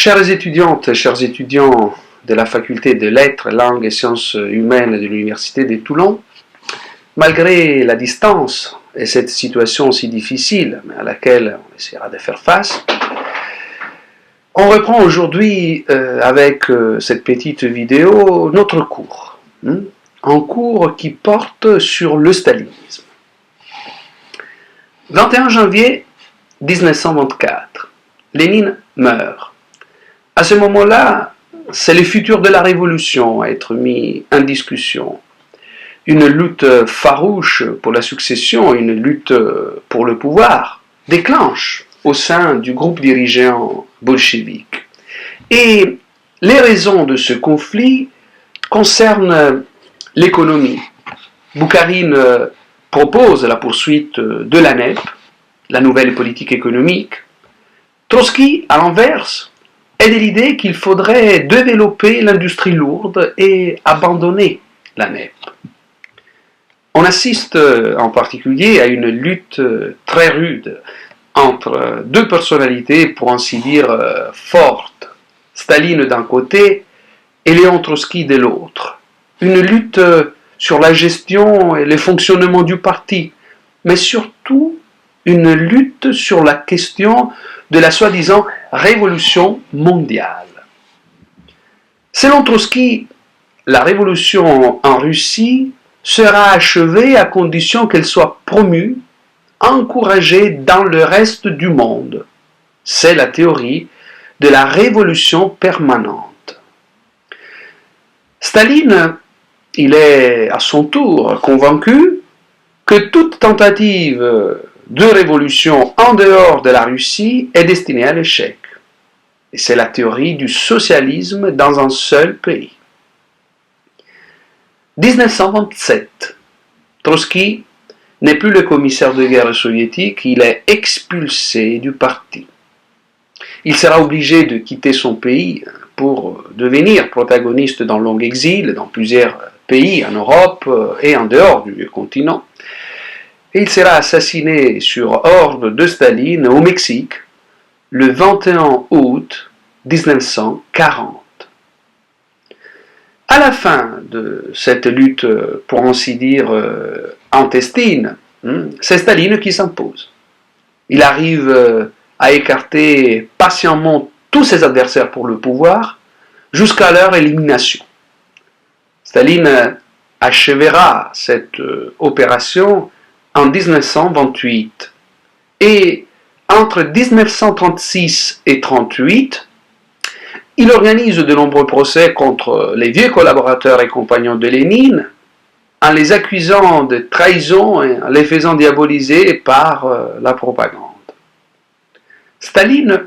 Chères étudiantes et chers étudiants de la faculté de lettres, langues et sciences humaines de l'Université de Toulon, malgré la distance et cette situation si difficile, mais à laquelle on essaiera de faire face, on reprend aujourd'hui avec cette petite vidéo notre cours. Un cours qui porte sur le stalinisme. 21 janvier 1924, Lénine meurt. À ce moment-là, c'est le futur de la révolution à être mis en discussion. Une lutte farouche pour la succession, une lutte pour le pouvoir, déclenche au sein du groupe dirigeant bolchevique. Et les raisons de ce conflit concernent l'économie. Boukharine propose la poursuite de la NEP, la nouvelle politique économique. Trotsky, à l'inverse, est de l'idée qu'il faudrait développer l'industrie lourde et abandonner la NEP. On assiste en particulier à une lutte très rude entre deux personnalités, pour ainsi dire, fortes, Staline d'un côté et Léon Trotsky de l'autre. Une lutte sur la gestion et le fonctionnement du parti, mais surtout une lutte sur la question de la soi-disant révolution mondiale. Selon Trotsky, la révolution en Russie sera achevée à condition qu'elle soit promue, encouragée dans le reste du monde. C'est la théorie de la révolution permanente. Staline, il est à son tour convaincu que toute tentative de révolution en dehors de la Russie est destinée à l'échec. Et c'est la théorie du socialisme dans un seul pays. 1927. Trotsky n'est plus le commissaire de guerre soviétique, il est expulsé du parti. Il sera obligé de quitter son pays pour devenir protagoniste dans long exil dans plusieurs pays en Europe et en dehors du continent. Et il sera assassiné sur ordre de Staline au Mexique le 21 août 1940. À la fin de cette lutte, pour ainsi dire, intestine, c'est Staline qui s'impose. Il arrive à écarter patiemment tous ses adversaires pour le pouvoir jusqu'à leur élimination. Staline achèvera cette opération en 1928 et entre 1936 et 1938, il organise de nombreux procès contre les vieux collaborateurs et compagnons de Lénine en les accusant de trahison et en les faisant diaboliser par la propagande. Staline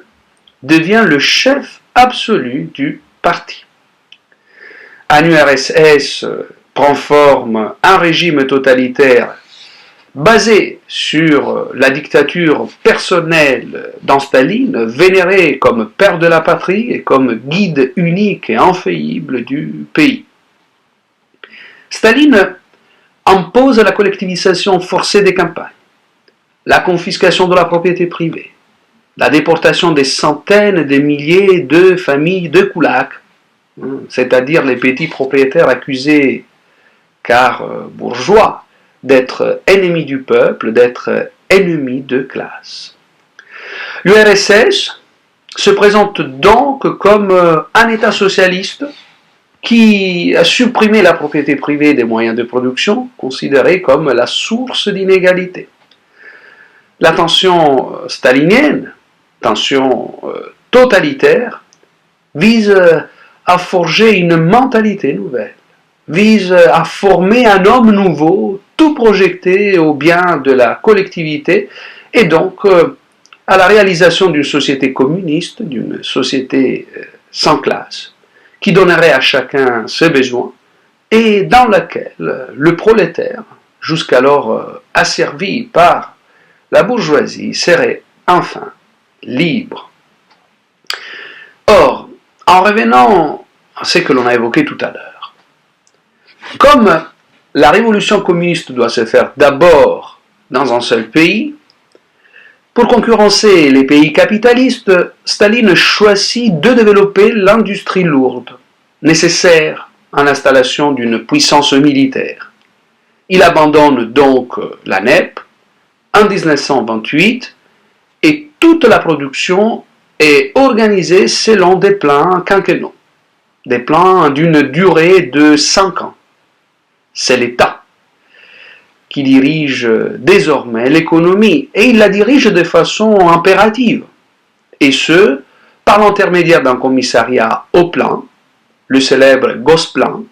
devient le chef absolu du parti. En URSS prend forme un régime totalitaire basé sur la dictature personnelle dans Staline, vénéré comme père de la patrie et comme guide unique et infaillible du pays. Staline impose la collectivisation forcée des campagnes, la confiscation de la propriété privée, la déportation des centaines de milliers de familles de koulaks, c'est-à-dire les petits propriétaires accusés, car bourgeois, d'être ennemis du peuple, d'être ennemis de classe. L'URSS se présente donc comme un État socialiste qui a supprimé la propriété privée des moyens de production, considérée comme la source d'inégalité. La tension stalinienne, tension totalitaire, vise à forger une mentalité nouvelle, vise à former un homme nouveau, tout projeté au bien de la collectivité et donc à la réalisation d'une société communiste, d'une société sans classe, qui donnerait à chacun ses besoins et dans laquelle le prolétaire, jusqu'alors asservi par la bourgeoisie, serait enfin libre. Or, en revenant à ce que l'on a évoqué tout à l'heure, comme la révolution communiste doit se faire d'abord dans un seul pays, Pour concurrencer les pays capitalistes, Staline choisit de développer l'industrie lourde, nécessaire à l'installation d'une puissance militaire. Il abandonne donc la NEP en 1928 et toute la production est organisée selon des plans quinquennaux, des plans d'une durée de 5 ans. C'est l'État qui dirige désormais l'économie et il la dirige de façon impérative, et ce, par l'intermédiaire d'un commissariat au plan, le célèbre Gosplan,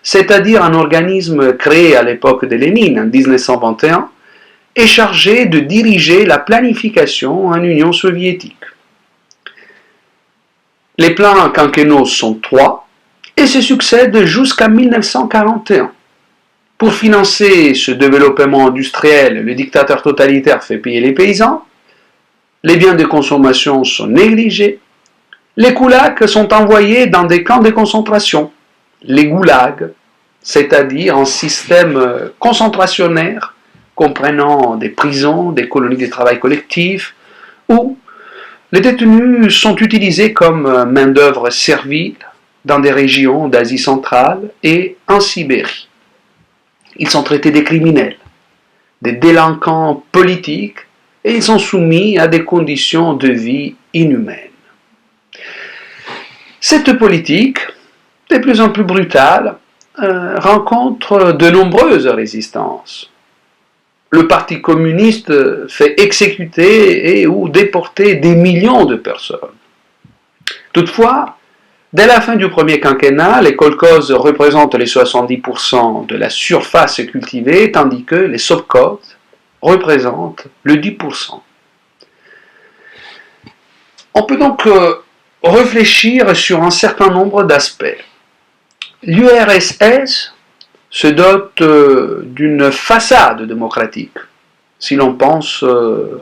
c'est-à-dire un organisme créé à l'époque de Lénine en 1921 et chargé de diriger la planification en Union soviétique. Les plans quinquennaux sont 3 et se succèdent jusqu'à 1941. Pour financer ce développement industriel, le dictateur totalitaire fait payer les paysans, les biens de consommation sont négligés, les koulaks sont envoyés dans des camps de concentration, les goulags, c'est-à-dire un système concentrationnaire comprenant des prisons, des colonies de travail collectif, où les détenus sont utilisés comme main-d'œuvre servile dans des régions d'Asie centrale et en Sibérie. Ils sont traités des criminels, des délinquants politiques, et ils sont soumis à des conditions de vie inhumaines. Cette politique, de plus en plus brutale, rencontre de nombreuses résistances. Le Parti communiste fait exécuter et ou déporter des millions de personnes. Toutefois, dès la fin du premier quinquennat, les kolkhozes représentent les 70% de la surface cultivée, tandis que les sovkhozes représentent le 10%. On peut donc réfléchir sur un certain nombre d'aspects. L'URSS se dote d'une façade démocratique, si l'on pense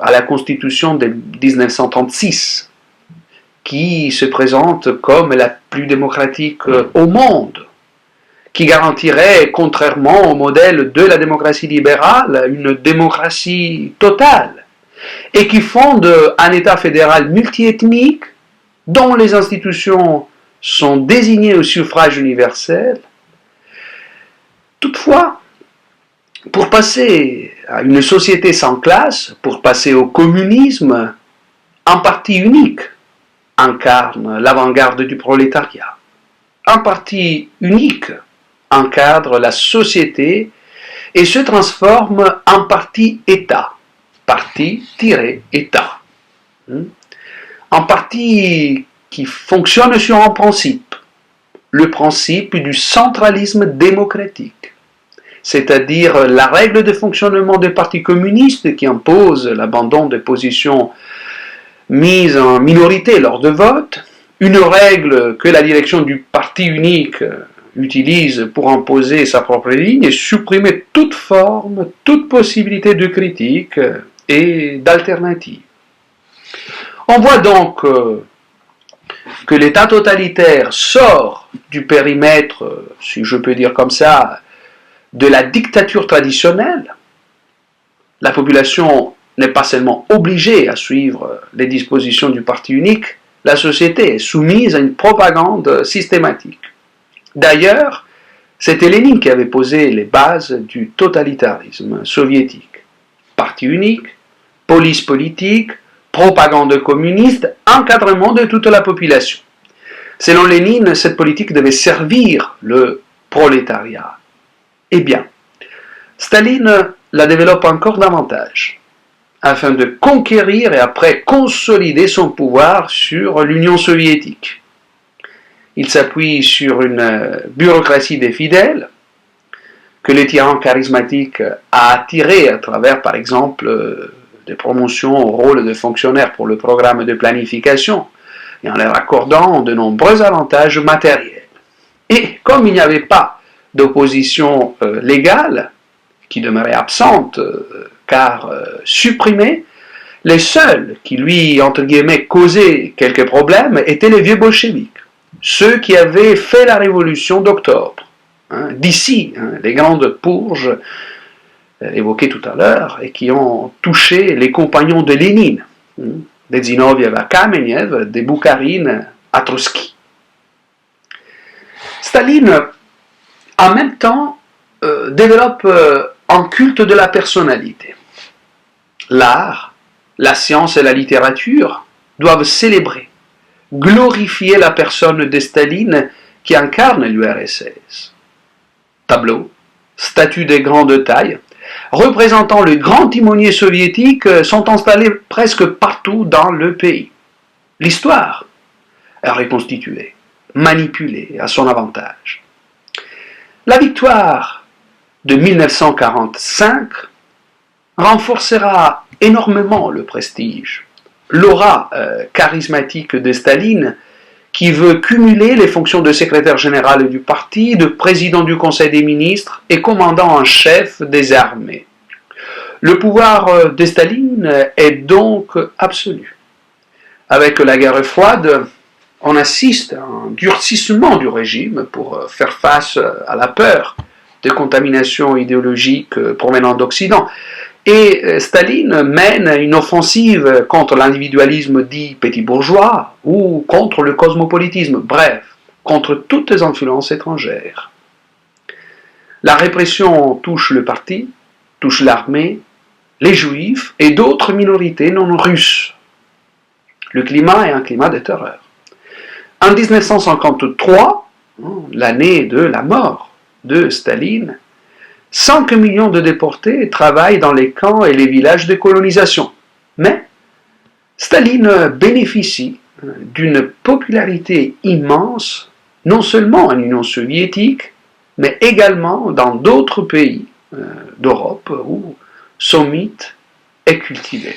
à la Constitution de 1936, qui se présente comme la plus démocratique au monde, qui garantirait, contrairement au modèle de la démocratie libérale, une démocratie totale, et qui fonde un État fédéral multiethnique dont les institutions sont désignées au suffrage universel. Toutefois, pour passer à une société sans classe, pour passer au communisme, un parti unique incarne l'avant-garde du prolétariat. Un parti unique encadre la société et se transforme en parti-État. Parti-État. Un parti qui fonctionne sur un principe, le principe du centralisme démocratique, c'est-à-dire la règle de fonctionnement des partis communistes qui impose l'abandon des positions mises en minorité lors de vote, une règle que la direction du parti unique utilise pour imposer sa propre ligne et supprimer toute forme, toute possibilité de critique et d'alternative. On voit donc que l'État totalitaire sort du périmètre, si je peux dire comme ça, de la dictature traditionnelle. La population n'est pas seulement obligée à suivre les dispositions du parti unique, la société est soumise à une propagande systématique. D'ailleurs, c'était Lénine qui avait posé les bases du totalitarisme soviétique. Parti unique, police politique, propagande communiste, encadrement de toute la population. Selon Lénine, cette politique devait servir le prolétariat. Eh bien, Staline la développe encore davantage, afin de conquérir et après consolider son pouvoir sur l'Union soviétique. Il s'appuie sur une bureaucratie des fidèles, que le tyran charismatique a attiré à travers, par exemple, des promotions au rôle de fonctionnaire pour le programme de planification, et en leur accordant de nombreux avantages matériels. Et comme il n'y avait pas d'opposition légale, qui demeurait absente, car supprimée, les seuls qui lui, entre guillemets, causaient quelques problèmes étaient les vieux bolcheviks, ceux qui avaient fait la révolution d'octobre. D'ici, les grandes purges évoqués tout à l'heure et qui ont touché les compagnons de Lénine, des Zinoviev à Kamenev, des Boukharine à Trotsky. Staline, en même temps, développe un culte de la personnalité. L'art, la science et la littérature doivent célébrer, glorifier la personne de Staline qui incarne l'URSS. Tableaux, statues de grande taille, représentant le grand timonier soviétique sont installés presque partout dans le pays. L'histoire est reconstituée, manipulée à son avantage. La victoire de 1945 renforcera énormément le prestige, l'aura charismatique de Staline, qui veut cumuler les fonctions de secrétaire général du parti, de président du Conseil des ministres et commandant en chef des armées. Le pouvoir de Staline est donc absolu. Avec la guerre froide, on assiste à un durcissement du régime pour faire face à la peur de contamination idéologique provenant d'Occident. Et Staline mène une offensive contre l'individualisme dit petit bourgeois ou contre le cosmopolitisme, bref, contre toutes les influences étrangères. La répression touche le parti, touche l'armée, les juifs et d'autres minorités non russes. Le climat est un climat de terreur. En 1953, l'année de la mort de Staline, 5 millions de déportés travaillent dans les camps et les villages de colonisation. Mais Staline bénéficie d'une popularité immense, non seulement en Union soviétique, mais également dans d'autres pays d'Europe où son mythe est cultivé.